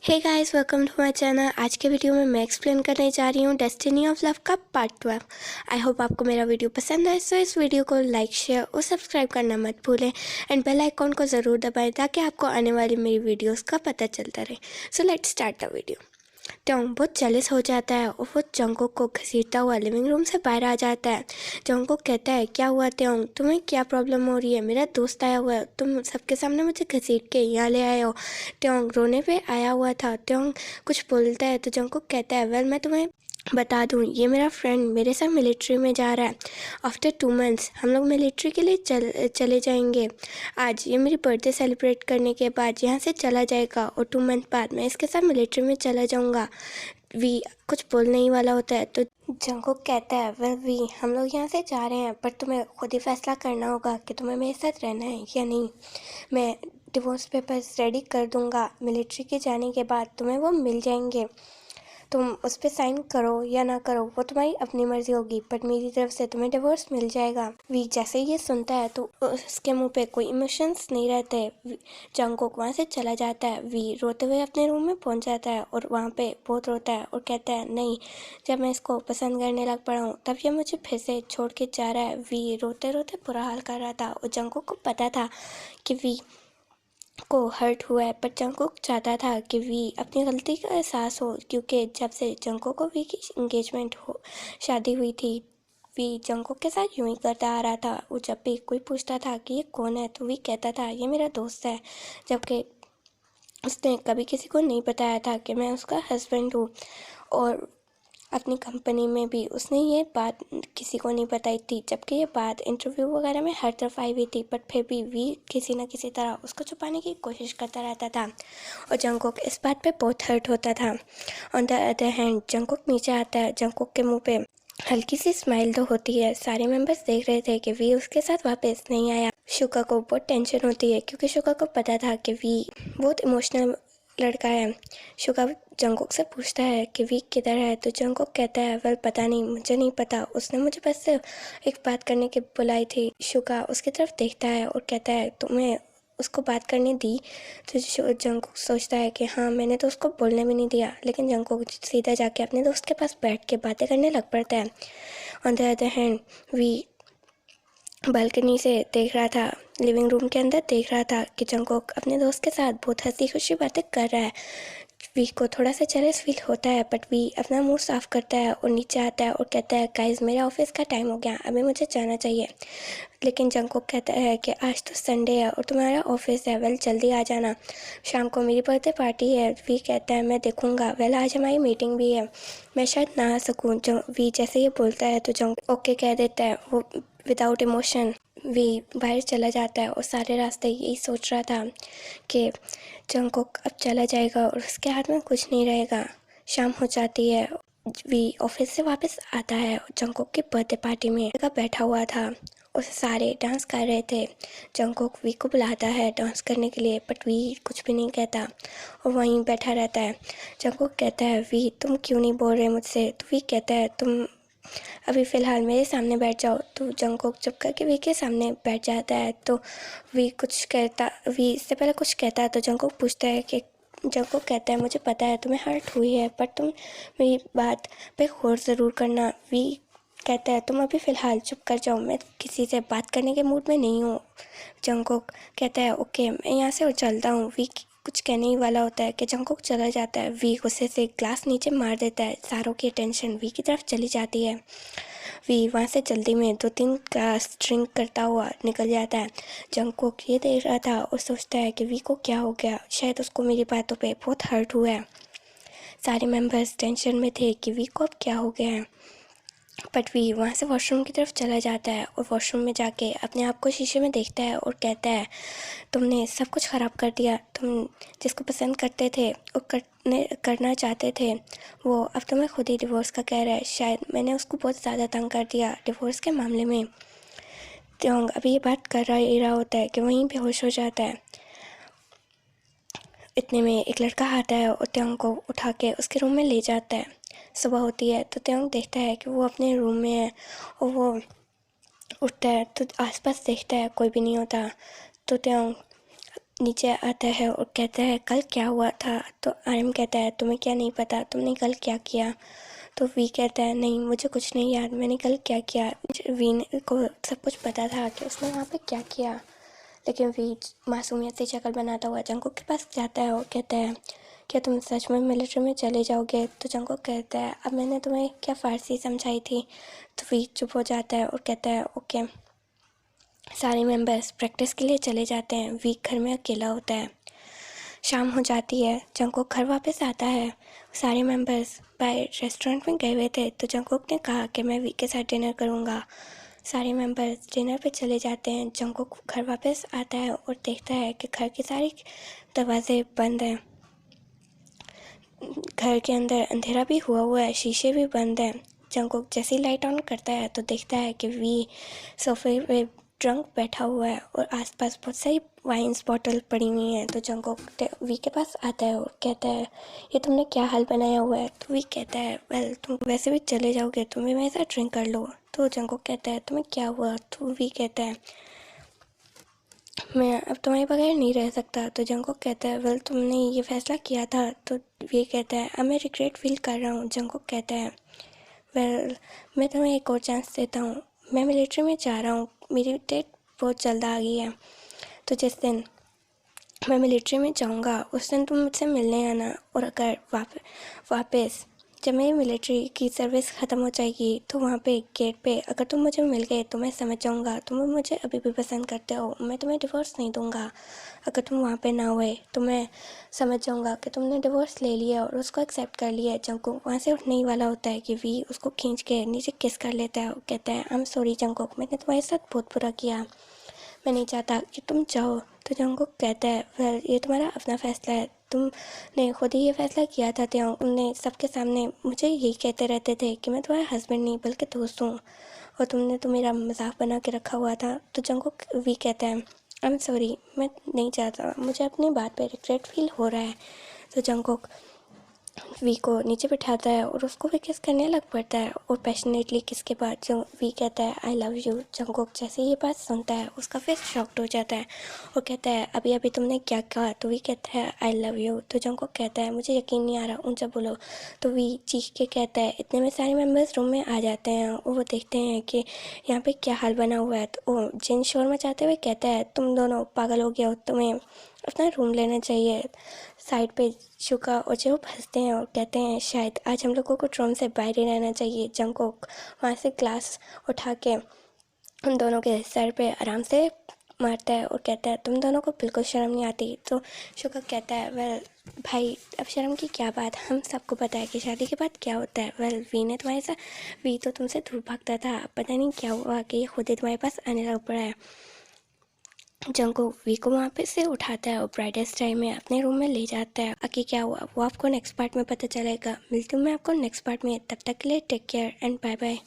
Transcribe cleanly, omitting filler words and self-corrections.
Hey guys, welcome to my channel. आज के video में मैं एक्सप्लेन करने जा रही हूँ डेस्टिनी ऑफ लव का पार्ट 12। आई होप आपको मेरा वीडियो पसंद आए, सो इस वीडियो को लाइक, शेयर और सब्सक्राइब करना मत भूलें एंड बेल आइकॉन को ज़रूर दबाएं ताकि आपको आने वाली मेरी वीडियोस का पता चलता रहे। So let's start the video. ट्योंग बहुत जेलस हो जाता है और वो जंगकोक को घसीटता हुआ लिविंग रूम से बाहर आ जाता है। जंगकोक कहता है, क्या हुआ ट्योंग, तुम्हें क्या प्रॉब्लम हो रही है? मेरा दोस्त आया हुआ है, तुम सबके सामने मुझे घसीट के यहाँ ले आए हो। ट्योंग रोने पे आया हुआ था। ट्योंग कुछ बोलता है तो जंगकोक कहता है, वेल मैं तुम्हें बता दूं, ये मेरा फ्रेंड मेरे साथ मिलिट्री में जा रहा है। आफ्टर 2 मंथ्स हम लोग मिलिट्री के लिए चले जाएंगे। आज ये मेरी बर्थडे सेलिब्रेट करने के बाद यहाँ से चला जाएगा और 2 मंथ बाद मैं इसके साथ मिलिट्री में चला जाऊँगा। वी कुछ बोलने ही वाला होता है तो जंगकोक कहता है, वेल वी हम लोग यहाँ से जा रहे हैं पर तुम्हें खुद ही फैसला करना होगा कि तुम्हें मेरे साथ रहना है या नहीं। मैं डिवोर्स पेपर्स रेडी कर दूँगा, मिलिट्री के जाने के बाद तुम्हें वो मिल जाएंगे। तुम उस पर साइन करो या ना करो वो तुम्हारी अपनी मर्जी होगी, बट मेरी तरफ से तुम्हें डिवोर्स मिल जाएगा। वी जैसे ही ये सुनता है तो उसके मुंह पे कोई इमोशंस नहीं रहते। जंगकोक वहाँ से चला जाता है। वी रोते हुए अपने रूम में पहुँच जाता है और वहाँ पे बहुत रोता है और कहता है, नहीं, जब मैं इसको पसंद करने लग पड़ा हूँ तब ये मुझे फिर से छोड़ के जा रहा है। वी रोते रोते बुरा हाल कर रहा था और जंगकोक को पता था कि वी को हर्ट हुआ है, पर जंगकोक चाहता था कि वी अपनी गलती का एहसास हो, क्योंकि जब से जंगकोक को वी की इंगेजमेंट हो शादी हुई थी, वी जंगकोक के साथ यूं ही करता आ रहा था। वो जब भी कोई पूछता था कि ये कौन है तो वी कहता था, ये मेरा दोस्त है, जबकि उसने कभी किसी को नहीं बताया था कि मैं उसका हस्बैंड हूँ। और अपनी कंपनी में भी उसने ये बात किसी को नहीं बताई थी, जबकि ये बात इंटरव्यू वगैरह में हर तरफ आई हुई थी, बट फिर भी वी किसी न किसी तरह उसको छुपाने की कोशिश करता रहता था और जंगकोक इस बात पे बहुत हर्ट होता था। ऑन द अदर हैंड जंगकोक नीचे आता है। जंगकोक के मुंह पे हल्की सी स्माइल तो होती है। सारे मेंबर्स देख रहे थे कि वी उसके साथ वापस नहीं आया। शुका को बहुत टेंशन होती है क्योंकि शुका को पता था कि वी बहुत इमोशनल लड़का है। शुका जंगकोक से पूछता है कि वी किधर है तो जंगकोक कहता है, वेल पता नहीं, मुझे नहीं पता, उसने मुझे बस एक बात करने की बुलाई थी। शुका उसकी तरफ देखता है और कहता है, तुम्हें उसको बात करने दी? तो जंगकोक सोचता है कि हाँ, मैंने तो उसको बोलने भी नहीं दिया, लेकिन जंगकोक सीधा जाके अपने दोस्त के पास बैठ के बातें करने लग पड़ता है। On the other hand we balcony से देख रहा था, लिविंग रूम के अंदर देख रहा था कि जंगकोक अपने दोस्त के साथ बहुत हंसी खुशी बातें कर रहा है। वी को थोड़ा सा जेलस फील होता है, बट वी अपना मुंह साफ करता है और नीचे आता है और कहता है, गाइस मेरे ऑफिस का टाइम हो गया, अभी मुझे जाना चाहिए। लेकिन जंगकोक कहता है कि आज तो संडे है और तुम्हारा ऑफिस है, वेल जल्दी आ जाना, शाम को मेरी बर्थडे पार्टी है। वी कहता है, मैं देखूंगा, वेल आज हमारी मीटिंग भी है, मैं शायद ना आ सकूँ। वी जैसे ये बोलता है तो जंग ओके कह देता है। वो विदाउट इमोशन वी बाहर चला जाता है और सारे रास्ते यही सोच रहा था कि जंगकोक अब चला जाएगा और उसके हाथ में कुछ नहीं रहेगा। शाम हो जाती है। वी ऑफिस से वापस आता है और जंगकोक की बर्थडे पार्टी में बैठा हुआ था और सारे डांस कर रहे थे। जंगकोक वी को बुलाता है डांस करने के लिए, बट वी कुछ भी नहीं कहता और वहीं बैठा रहता है। जंगकोक कहता है, वी तुम क्यों नहीं बोल रहे मुझसे? तो वी कहता है, तुम अभी फ़िलहाल मेरे सामने बैठ जाओ। तो जंगकोक चुप करके वी के सामने बैठ जाता है। तो वी इससे पहले कुछ कहता है तो जंगकोक पूछता है कि जंगकोक कहता है, मुझे पता है तुम्हें हर्ट हुई है, पर तुम मेरी बात पे गौर ज़रूर करना। वी कहता है, तुम अभी फ़िलहाल चुप कर जाओ, मैं किसी से बात करने के मूड में नहीं हूँ। जंगकोक कहता है, ओके मैं यहाँ से चलता हूँ। वी कुछ कहने ही वाला होता है कि जंगकोक चला जाता है। वी गुस्से से ग्लास नीचे मार देता है। सारों की अटेंशन वी की तरफ चली जाती है। वी वहाँ से जल्दी में 2-3 ग्लास ड्रिंक करता हुआ निकल जाता है। जंगकोक ये देख रहा था और सोचता है कि वी को क्या हो गया, शायद उसको मेरी बातों पे बहुत हर्ट हुआ है। सारे मेंबर्स टेंशन में थे कि वी को अब क्या हो गया है। बट वी वहाँ से वॉशरूम की तरफ चला जाता है और वॉशरूम में जाके अपने आप को शीशे में देखता है और कहता है, तुमने सब कुछ ख़राब कर दिया। तुम जिसको पसंद करते थे और करना चाहते थे, वो अब तुम्हें खुद ही डिवोर्स का कह रहा है। शायद मैंने उसको बहुत ज़्यादा तंग कर दिया डिवोर्स के मामले में। त्योंग अभी ये बात कर रहा होता है कि वहीं बेहोश हो जाता है। इतने में एक लड़का आता है और त्योंग को उठा के उसके रूम में ले जाता है। सुबह होती है तो त्योंग देखता है कि वो अपने रूम में है और वो उठता है तो आसपास देखता है कोई भी नहीं होता। तो त्योंग नीचे आता है और कहता है कल क्या हुआ था। तो आर्यन कहता है तुम्हें क्या नहीं पता, तुमने कल क्या किया। तो वी कहता है नहीं मुझे कुछ नहीं याद, मैंने कल क्या किया। वी को सब कुछ पता था कि उसने वहाँ पे क्या किया, लेकिन वी मासूमियत से शक्ल बनाता हुआ जंगकुक के पास जाता है और कहता है क्या तुम सच में मिलिट्री में चले जाओगे। तो जंगकुक कहता है अब मैंने तुम्हें क्या फ़ारसी समझाई थी। तो वी चुप हो जाता है और कहता है ओके। सारे मेंबर्स प्रैक्टिस के लिए चले जाते हैं। वी घर में अकेला होता है। शाम हो जाती है, जंगकुक घर वापस आता है। सारे मेंबर्स बाहर रेस्टोरेंट में गए हुए थे, तो जंगकुक ने कहा कि मैं वी के साथ डिनर करूँगा। सारे मेंबर्स डिनर पे चले जाते हैं। जंगकुक घर वापस आता है और देखता है कि घर के सारे दरवाजे बंद हैं। घर के अंदर अंधेरा भी हुआ है, शीशे भी बंद हैं। जंगकुक जैसे ही लाइट ऑन करता है तो देखता है कि वी सोफे पे ड्रंक बैठा हुआ है और आसपास बहुत सारी वाइन्स बॉटल पड़ी हुई हैं। तो जंगकुक वी के पास आता है और कहता है ये तुमने क्या हाल बनाया हुआ है। तो वी कहता है वेल तुम वैसे भी चले जाओगे, तुम्हें मेरे साथ ड्रिंक कर लो। तो जंगकुक कहता है तुम्हें क्या हुआ। तो वी कहता है मैं अब तुम्हारे बगैर नहीं रह सकता। तो जंगकुक कहता है वेल तुमने ये फैसला किया था। तो वी कहता है अब मैं रिग्रेट फील कर रहा हूँ। जंगकुक कहता है वेल मैं तुम्हें एक और चांस देता हूँ, मैं मिलिट्री में जा रहा हूँ, मेरी डेट बहुत जल्द आ गई है। तो जिस दिन मैं मिलिट्री में जाऊँगा उस दिन तुम मुझसे मिलने आना। और अगर वापस जब मेरी मिलिट्री की सर्विस ख़त्म हो जाएगी तो वहाँ पे गेट पे अगर तुम मुझे मिल गए तो मैं समझ जाऊँगा तुम मुझे अभी भी पसंद करते हो, मैं तुम्हें डिवोर्स नहीं दूँगा। अगर तुम वहाँ पे ना हुए तो मैं समझ जाऊँगा कि तुमने डिवोर्स ले लिया और उसको एक्सेप्ट कर लिया है। जंगकुक वहाँ से उठने ही वाला होता है कि वी उसको खींच के नीचे किस कर लेता है और कहता है आई एम सॉरी जंगकुक, मैंने तुम्हारे साथ बहुत बुरा किया, मैं नहीं चाहता कि तुम जाओ। तो जंगकुक कहता है वेल ये तुम्हारा अपना फ़ैसला है, तुमने खुद ही ये फ़ैसला किया था। तुमने सबके सामने मुझे यही कहते रहते थे कि मैं तुम्हारा हस्बैंड नहीं बल्कि दोस्त हूँ, और तुमने तो मेरा मजाक बना के रखा हुआ था। तो जंगकुक वी कहता है आई एम सॉरी, मैं नहीं चाहता, मुझे अपनी बात पे रिग्रेट फील हो रहा है। तो जंगकुक वी को नीचे बिठाता है और उसको भी किस करने लग पड़ता है और पैशनेटली किस के बाद जो वी कहता है आई लव यू। जंगकुक जैसे ये बात सुनता है उसका फेस शॉक्ड हो जाता है और कहता है अभी अभी तुमने क्या कहा। तो वी कहता है आई लव यू। तो जंगकुक कहता है मुझे यकीन नहीं आ रहा, ऊंचा बोलो। तो वी चीख के कहता है। इतने में सारे मेम्बर्स रूम में आ जाते हैं और वो देखते हैं कि यहाँ पे क्या हाल बना हुआ है। तो वो जिन शोर मचाते हुए कहता है तुम दोनों पागल हो गए हो, तुम्हें अपना रूम लेना चाहिए। साइड पे शुका और जो हंसते हैं और कहते हैं शायद आज हम लोगों को रूम से बाहर ही रहना चाहिए। जंगकुक वहाँ से ग्लास उठा के उन दोनों के सर पे आराम से मारता है और कहता है तुम दोनों को बिल्कुल शर्म नहीं आती। तो शुका कहता है वेल भाई अब शर्म की क्या बात, हम सबको पता है कि शादी के बाद क्या होता है। वेल वी ने तुम्हारे साथ, वी तो तुमसे दूर भागता था, पता नहीं क्या हुआ कि ये खुद ही तुम्हारे पास आने लग पड़ा है। जंगकुक वी को वहाँ पे से उठाता है और ब्राइडेस्ट टाइम में अपने रूम में ले जाता है। आगे क्या हुआ वो आपको नेक्स्ट पार्ट में पता चलेगा। मिलती हूँ मैं आपको नेक्स्ट पार्ट में, तब तक के लिए take care and bye bye.